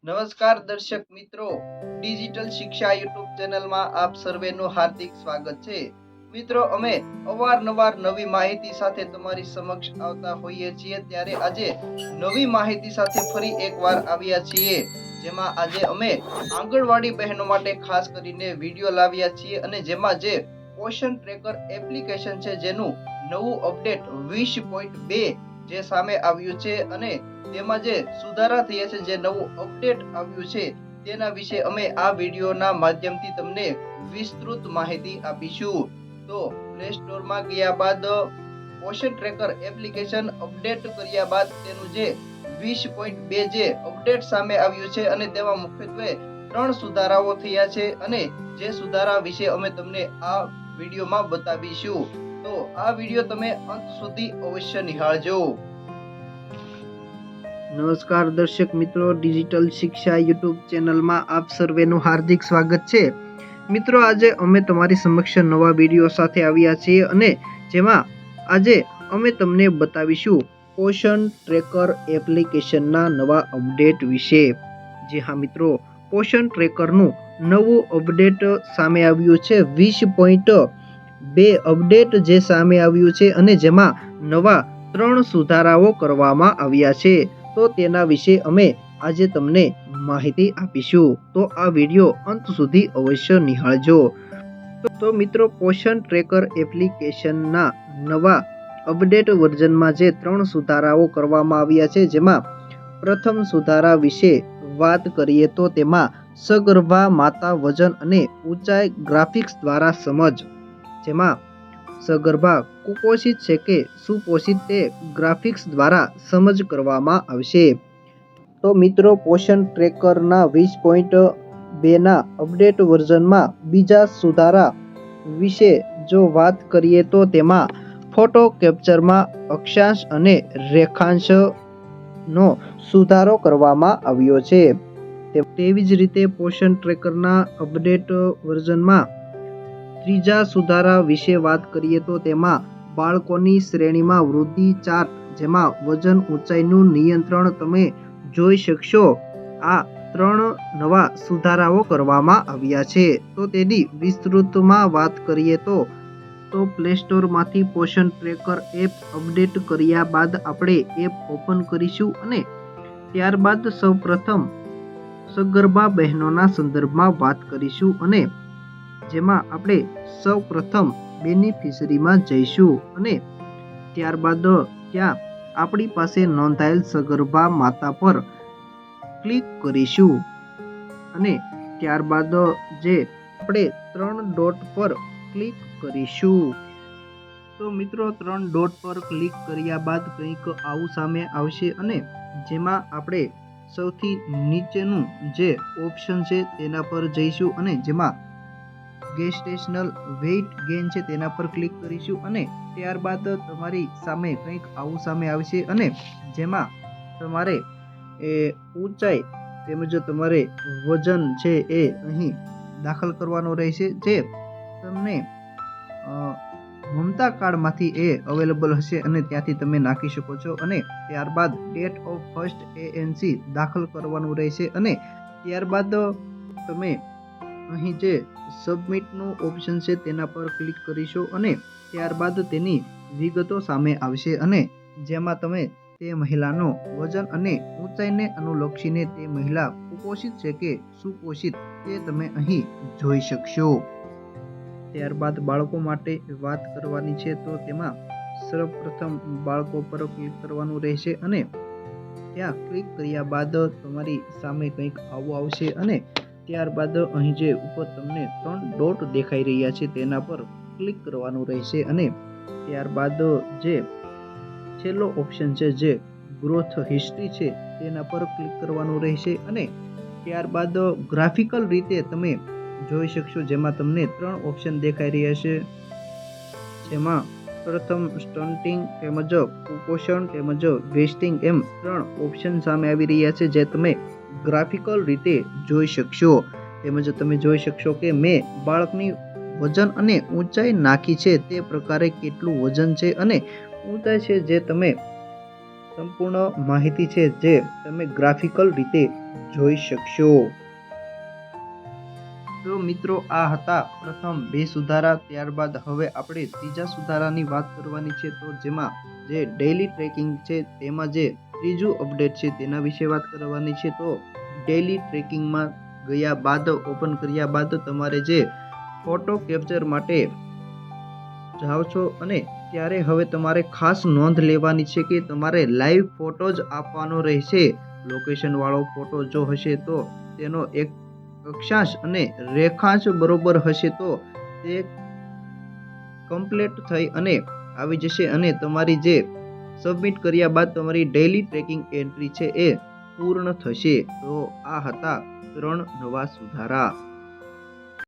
નમસ્કાર દર્શક મિત્રો, ડિજિટલ શિક્ષા યુટ્યુબ ચેનલમાં આપ સર્વેનું હાર્દિક સ્વાગત છે। મિત્રો, અમે અવારનવાર નવી માહિતી સાથે તમારી સમક્ષ આવતા હોઈએ છીએ, ત્યારે આજે નવી માહિતી સાથે ફરી એકવાર આવ્યા છીએ, જેમાં આજે અમે આંગણવાડી બહેનો માટે ખાસ કરીને વિડીયો લાવ્યા છીએ અને જેમાં જે પોષણ ટ્રેકર એપ્લિકેશન છે જેનું નવું અપડેટ 20.2 જે સામે આવ્યું છે અને તેમાં જે સુધારા થયા છે, જે નવું અપડેટ આવ્યું છે તેના વિશે અમે આ વિડીયોના માધ્યમથી તમને વિસ્તૃત માહિતી આપીશું। તો પ્લે સ્ટોરમાં ગયા બાદ પોષણ ટ્રેકર એપ્લિકેશન અપડેટ કર્યા બાદ તેનું જે 20.2 જે અપડેટ સામે આવ્યું છે અને તેમાં મુખ્યત્વે 3 સુધારાઓ થયા છે અને જે સુધારા વિશે અમે તમને આ વિડીયોમાં બતાવીશું। તો આ વિડીયો તમે અંત સુધી અવશ્ય નિહાળજો। નમસ્કાર દર્શક મિત્રો, ડિજિટલ શિક્ષા યુટ્યુબ ચેનલમાં આપ સર્વેનું હાર્દિક સ્વાગત છે। મિત્રો, આજે અમે તમારી સમક્ષ નવા વિડીયો સાથે આવ્યા છીએ અને જેમાં આજે અમે તમને બતાવીશું પોષણ ટ્રેકર એપ્લિકેશનના નવા અપડેટ વિશે। જી હા મિત્રો, પોષણ ટ્રેકરનું નવું અપડેટ સામે આવ્યું છે। 20.2 અપડેટ જે સામે આવ્યું છે અને જેમાં નવા 3 સુધારાઓ કરવામાં આવ્યા છે। તો તેના વિશે અમે આજે તમને માહિતી આપીશું, તો આ વિડીયો અંત સુધી અવશ્ય નિહાળજો। તો મિત્રો, પોષણ ટ્રેકર એપ્લિકેશનના નવા અપડેટ વર્ઝનમાં જે 3 સુધારાઓ કરવામાં આવ્યા છે, જેમાં પ્રથમ સુધારા વિશે વાત કરીએ તો તેમાં સગર્ભા માતા વજન અને ઊંચાઈ ગ્રાફિક્સ દ્વારા સમજ, જેમાં સગર્ભા કુપોષિત છે કે સુપોષિત તે ગ્રાફિક્સ દ્વારા સમજ કરવામાં આવશે। તો મિત્રો, પોષણ ટ્રેકરના 20.2 ના અપડેટ વર્ઝનમાં બીજા સુધારા વિશે જો વાત કરીએ તો તેમાં ફોટો કેપ્ચરમાં અક્ષાંશ અને રેખાંશનો સુધારો કરવામાં આવ્યો છે। તેવી જ રીતે પોષણ ટ્રેકરના અપડેટ વર્ઝનમાં ત્રીજા સુધારા વિશે વાત કરીએ તો તેમાં બાળકોની શ્રેણીમાં વૃદ્ધિ ચાર્ટ, જેમાં વજન ઊંચાઈનું નિયંત્રણ તમે જોઈ શકશો। આ 3 નવા સુધારાઓ કરવામાં આવ્યા છે। તો તેની વિસ્તૃતમાં વાત કરીએ તો પ્લે સ્ટોરમાંથી પોષણ ટ્રેકર એપ અપડેટ કર્યા બાદ આપણે એપ ઓપન કરીશું અને ત્યારબાદ સૌપ્રથમ સગર્ભા બહેનોના સંદર્ભમાં વાત કરીશું અને જેમાં આપણે સૌપ્રથમ બેનિફિશરીમાં જઈશું અને ત્યારબાદ ત્યાં આપણી પાસે નોંધાયેલ સગર્ભા માતા પર ક્લિક કરીશું અને ત્યારબાદ જે આપણે 3 ડોટ પર ક્લિક કરીશું। તો મિત્રો, 3 ડોટ પર ક્લિક કર્યા બાદ કંઈક આવું સામે આવશે અને જેમાં આપણે સૌથી નીચેનું જે ઓપ્શન છે તેના પર જઈશું અને જેમાં ગેસ્ટેશનલ વેઇટ ગેઇન છે તેના પર ક્લિક કરીશું અને ત્યારબાદ તમારી સામે કંઈક આવું સામે આવશે અને જેમાં તમારે ઊંચાઈ તેમજ તમારે વજન છે એ અહીં દાખલ કરવાનો રહેશે, જે તમને મમતા કાર્ડમાંથી એ અવેલેબલ હશે અને ત્યાંથી તમે નાખી શકો છો અને ત્યારબાદ ડેટ ઓફ ફર્સ્ટ ANC દાખલ કરવાનું રહેશે અને ત્યારબાદ તમે અહીં જે સબમિટનું ઓપ્શન છે તેના પર ક્લિક કરીશો અને ત્યારબાદ તેની વિગતો સામે આવશે અને જેમાં તમે તે મહિલાનો વજન અને ઊંચાઈને અનુલક્ષીને તે મહિલા કુપોષિત છે કે સુપોષિત તે તમે અહીં જોઈ શકશો। ત્યારબાદ બાળકો માટે વાત કરવાની છે તો તેમાં સર્વપ્રથમ બાળકો પર ક્લિક કરવાનું રહેશે અને ત્યાં ક્લિક કર્યા બાદ તમારી સામે કંઈક આવું આવશે અને ત્યારબાદ અહીં જે ઉપર તમને 3 ડોટ દેખાઈ રહ્યા છે તેના પર ક્લિક કરવાનું રહેશે અને ત્યારબાદ જે છેલ્લો ઓપ્શન છે જે ગ્રોથ હિસ્ટ્રી છે તેના પર ક્લિક કરવાનું રહેશે અને ત્યારબાદ ગ્રાફિકલ રીતે તમે જોઈ શકશો, જેમાં તમને 3 ઓપ્શન દેખાઈ રહ્યા છે, જેમાં પ્રથમ સ્ટન્ટિંગ તેમજ કુપોષણ તેમજ વેસ્ટિંગ એમ 3 ઓપ્શન સામે આવી રહ્યા છે, જે તમે ગ્રાફિકલ રીતે જોઈ શકશો। તેમજ તમે જોઈ શકશો કે મેં બાળકની વજન અને ઊંચાઈ નાખી છે, તે પ્રકારે કેટલું વજન છે અને ઊંચાઈ છે, જે તમે સંપૂર્ણ માહિતી છે જે તમે ગ્રાફિકલ રીતે જોઈ શકશો. તો મિત્રો આ હતા પ્રથમ 2 સુધારા. ત્યારબાદ હવે આપણે ત્રીજા સુધારાની વાત કરવાની છે. તો જેમાં જે ડેઇલી ટ્રેકિંગ છે તેમાં જે ત્રીજું અપડેટ છે તેના વિશે વાત કરવાની છે. તો ડેઇલી ટ્રેકિંગમાં ગયા બાદ ઓપન કર્યા બાદ તમારે જે ફોટો કેપ્ચર માટે જાઓ છો અને ત્યારે હવે તમારે ખાસ નોંધ લેવાની છે કે તમારે લાઈવ ફોટો જ આપવાનો રહેશે. લોકેશન વાળો ફોટો જો હશે તો તેનો એક અક્ષાંશ અને રેખાંશ બરોબર હશે તો તે કમ્પ્લીટ થઈ અને આવી જશે અને તમારી જે સબમિટ કર્યા બાદ તમારી ડેઇલી ટ્રેકિંગ એન્ટ્રી છે એ પૂર્ણ થશે. તો આ હતા 3 નવા સુધારા.